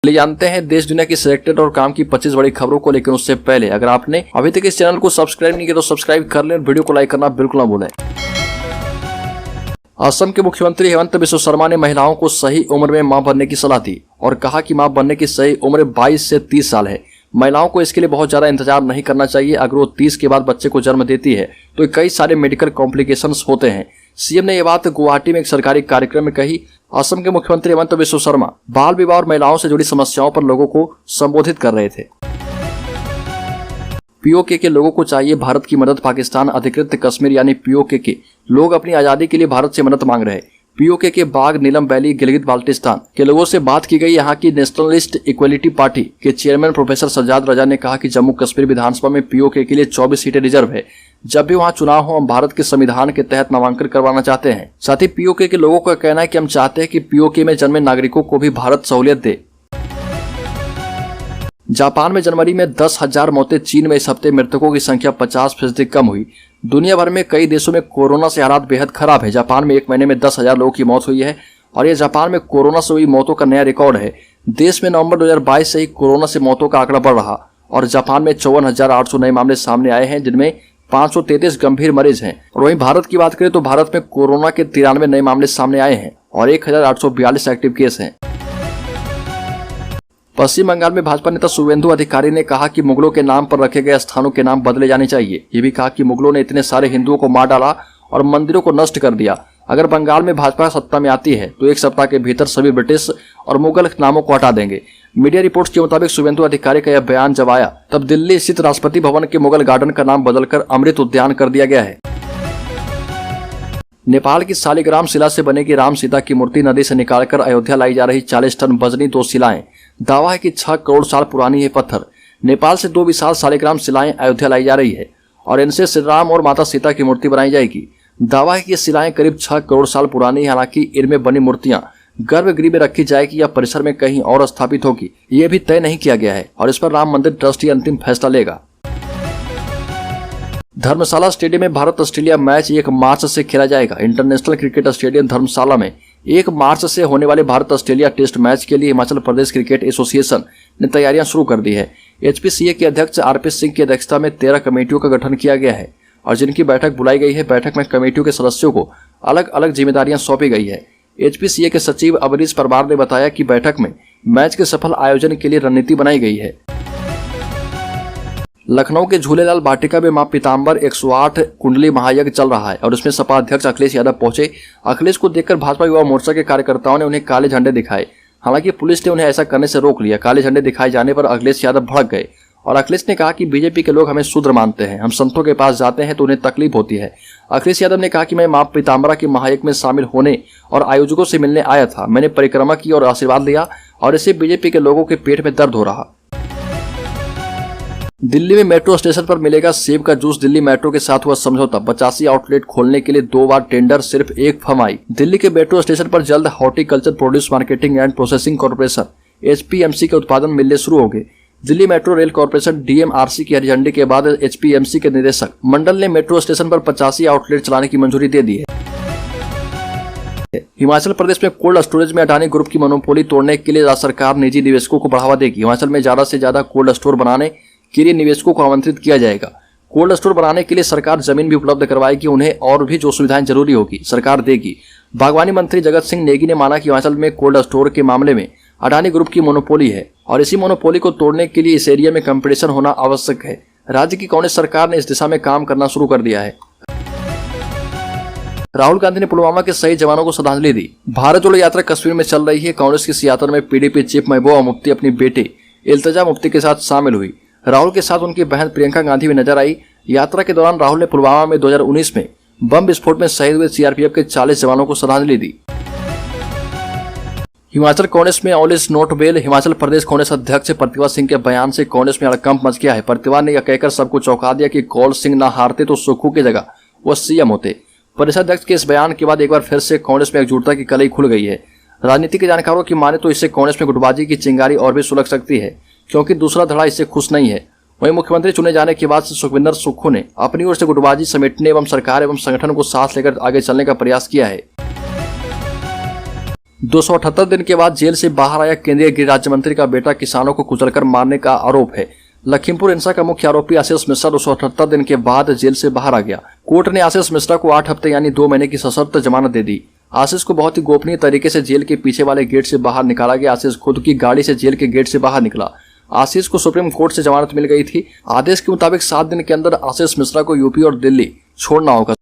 ले जानते हैं देश दुनिया की सिलेक्टेड और काम की 25 बड़ी खबरों को। लेकिन उससे पहले अगर आपने अभी तक इस चैनल को सब्सक्राइब नहीं किया तो सब्सक्राइब कर लें और वीडियो को लाइक करना बिल्कुल ना भूलें। असम के मुख्यमंत्री हेमंत बिस्वा शर्मा ने महिलाओं को सही उम्र में मां बनने की सलाह दी और कहा कि मां बनने की सही उम्र 22 से 30 साल है। महिलाओं को इसके लिए बहुत ज्यादा इंतजार नहीं करना चाहिए। अगर वो 30 के बाद बच्चे को जन्म देती है तो कई सारे मेडिकल कॉम्प्लिकेशंस होते हैं। सीएम ने यह बात गुवाहाटी में एक सरकारी कार्यक्रम में कही। असम के मुख्यमंत्री हेमंत बिस्वा शर्मा बाल विवाह और महिलाओं से जुड़ी समस्याओं पर लोगों को संबोधित कर रहे थे। पीओके के लोगों को चाहिए भारत की मदद। पाकिस्तान अधिकृत कश्मीर यानी पीओके के लोग अपनी आजादी के लिए भारत से मदद मांग रहे हैं। पीओके के बाग नीलम वैली गिलगित बाल्टिस्तान के लोगों से बात की गई। यहाँ की नेशनलिस्ट इक्वलिटी पार्टी के चेयरमैन प्रोफेसर सज्जाद रजा ने कहा कि जम्मू कश्मीर विधानसभा में पीओके के लिए 24 सीटें रिजर्व है। जब भी वहाँ चुनाव हो हम भारत के संविधान के तहत नामांकन करवाना चाहते हैं। साथ ही पीओके के लोगों का कहना है कि हम चाहते हैं कि पीओके में जन्मे नागरिकों को भी भारत सहूलियत दे। जापान में जनवरी में 10,000 मौतें। चीन में इस हफ्ते मृतकों की संख्या 50% कम हुई। दुनिया भर में कई देशों में कोरोना से हालात बेहद खराब है। जापान में एक महीने में 10,000 लोगों की मौत हुई है और यह जापान में कोरोना से हुई मौतों का नया रिकॉर्ड है। देश में नवंबर 2022 से ही कोरोना से मौतों का आंकड़ा बढ़ रहा और जापान में 54,800 नए मामले सामने आए हैं, जिनमें 533 गंभीर मरीज हैं। और वहीं भारत की बात करें तो भारत में कोरोना के 93 नए मामले सामने आए हैं और 1,842 एक्टिव केस हैं। पश्चिम बंगाल में भाजपा नेता शुवेंदु अधिकारी ने कहा कि मुगलों के नाम पर रखे गए स्थानों के नाम बदले जाने चाहिए। ये भी कहा कि मुगलों ने इतने सारे हिंदुओं को मार डाला और मंदिरों को नष्ट कर दिया। अगर बंगाल में भाजपा सत्ता में आती है तो एक सप्ताह के भीतर सभी ब्रिटिश और मुगल नामों को हटा देंगे। मीडिया रिपोर्ट्स के मुताबिक शुवेंदु अधिकारी का यह बयान जब आया तब दिल्ली स्थित राष्ट्रपति भवन के मुगल गार्डन का नाम बदलकर अमृत उद्यान कर दिया गया है। नेपाल की शालिग्राम शिला से बनेगी राम सीता की मूर्ति। नदी से निकालकर अयोध्या लाई जा रही 40 टन वजनी 2 शिलाएं। दावा है कि 6 करोड़ साल पुरानी है पत्थर। नेपाल से 2 विशाल शालिग्राम शिलाएं अयोध्या लाई जा रही है और इनसे श्री राम और माता सीता की मूर्ति बनाई जाएगी। दावा है कि ये शिलाएं करीब 6 करोड़ साल पुरानी है। हालांकि इनमें बनी मूर्तियां गर्भगृह में रखी जाएगी या परिसर में कहीं और स्थापित होगी, ये भी तय नहीं किया गया है और इस पर राम मंदिर ट्रस्ट ही अंतिम फैसला लेगा। धर्मशाला स्टेडियम में भारत ऑस्ट्रेलिया मैच 1 मार्च से खेला जाएगा। इंटरनेशनल क्रिकेट स्टेडियम धर्मशाला में 1 मार्च से होने वाले भारत ऑस्ट्रेलिया टेस्ट मैच के लिए हिमाचल प्रदेश क्रिकेट एसोसिएशन ने तैयारियां शुरू कर दी है। एचपीसीए के अध्यक्ष आरपी सिंह की अध्यक्षता में 13 कमेटियों का गठन किया गया है और जिनकी बैठक बुलाई गई है। बैठक में कमेटियों के सदस्यों को अलग अलग जिम्मेदारियां सौंपी गई है। एचपीसीए के सचिव अवनीश परमार ने बताया कि बैठक में मैच के सफल आयोजन के लिए रणनीति बनाई गई है। लखनऊ के झूलेलाल वाटिका में मां पीताम्बर 108 कुंडली महायज्ञ चल रहा है और इसमें सपा अध्यक्ष अखिलेश यादव पहुंचे। अखिलेश को देखकर भाजपा युवा मोर्चा के कार्यकर्ताओं ने उन्हें काले झंडे दिखाए। हालांकि पुलिस ने उन्हें ऐसा करने से रोक लिया। काले झंडे दिखाए जाने पर अखिलेश यादव भड़क गए और अखिलेश ने कहा कि बीजेपी के लोग हमें शूद्र मानते हैं, हम संतों के पास जाते हैं तो उन्हें तकलीफ होती है। अखिलेश यादव ने कहा कि मैं मां पीताम्बरा के महायज्ञ में शामिल होने और आयोजकों से मिलने आया था। मैंने परिक्रमा की और आशीर्वाद लिया और इससे बीजेपी के लोगों के पेट में दर्द हो रहा। दिल्ली में मेट्रो स्टेशन पर मिलेगा सेब का जूस। दिल्ली मेट्रो के साथ हुआ समझौता। 85 आउटलेट खोलने के लिए 2 बार टेंडर, सिर्फ 1 फर्म आई। दिल्ली के मेट्रो स्टेशन पर जल्द horticulture produce marketing and processing corporation HPMC के उत्पादन मिलने शुरू हो गए। Delhi metro rail corporation DMRC की हरी झंडी के बाद एचपीएमसी के निदेशक मंडल ने मेट्रो स्टेशन पर 85 आउटलेट चलाने की मंजूरी दे दी है। हिमाचल प्रदेश में कोल्ड स्टोरेज में अडानी ग्रुप की मोनोपोली तोड़ने के लिए राज्य सरकार निजी निवेशकों को बढ़ावा देगी। हिमाचल में ज्यादा से ज्यादा कोल्ड स्टोर बनाने के लिए निवेशकों को आमंत्रित किया जाएगा। कोल्ड स्टोर बनाने के लिए सरकार जमीन भी उपलब्ध करवाएगी। उन्हें और भी जो सुविधाएं जरूरी होगी सरकार देगी। बागवानी मंत्री जगत सिंह नेगी ने माना कि हिमाचल में कोल्ड स्टोर के मामले में अडानी ग्रुप की मोनोपोली है और इसी मोनोपोली को तोड़ने के लिए इस एरिया में कंपटीशन होना आवश्यक है। राज्य की कांग्रेस सरकार ने इस दिशा में काम करना शुरू कर दिया है। राहुल गांधी ने पुलवामा के शहीद जवानों को श्रद्धांजलि दी। भारत जोड़ो यात्रा कश्मीर में चल रही है। कांग्रेस की इस यात्रा में पीडीपी चीफ महबूबा मुफ्ती अपनी बेटे इल्तिजा मुफ्ती के साथ शामिल हुई। राहुल के साथ उनकी बहन प्रियंका गांधी भी नजर आई। यात्रा के दौरान राहुल ने पुलवामा में 2019 में बम विस्फोट में शहीद हुए सीआरपीएफ के 40 जवानों को श्रद्धांजलि दी। हिमाचल कांग्रेस में ऑलिस नोटबेल। हिमाचल प्रदेश कांग्रेस अध्यक्ष प्रतिभा सिंह के बयान से कांग्रेस में हड़कंप मच गया है। प्रतिभा ने यह कहकर सबको चौंका दिया कि कौल सिंह न हारते तो सुक्खू की जगह वो सीएम होते। परिषद अध्यक्ष के इस बयान के बाद एक बार फिर से कांग्रेस में एकजुटता की कलई खुल गई है। राजनीति के जानकारों की माने तो इससे कांग्रेस में गुटबाजी की चिंगारी और भी सुलग सकती है, क्योंकि दूसरा धड़ा इससे खुश नहीं है। वहीं मुख्यमंत्री चुने जाने के बाद से सुखविंदर सुक्खू ने अपनी ओर से गुटबाजी समेटने एवं सरकार एवं संगठन को साथ लेकर आगे चलने का प्रयास किया है। 278 दिन के बाद जेल से बाहर आया केंद्रीय गृह राज्य मंत्री का बेटा किसानों को कुचलकर मारने का आरोप है। लखीमपुर हिंसा का मुख्य आरोपी आशीष मिश्रा 278 दिन के बाद जेल से बाहर आ गया। कोर्ट ने आशीष मिश्रा को 8 हफ्ते यानी 2 महीने की सशर्त जमानत दे दी। आशीष को बहुत ही गोपनीय तरीके से जेल के पीछे वाले गेट से बाहर निकाला गया। आशीष खुद की गाड़ी से जेल के गेट से बाहर निकला। आशीष को सुप्रीम कोर्ट से जमानत मिल गई थी। आदेश के मुताबिक 7 दिन के अंदर आशीष मिश्रा को यूपी और दिल्ली छोड़ना होगा।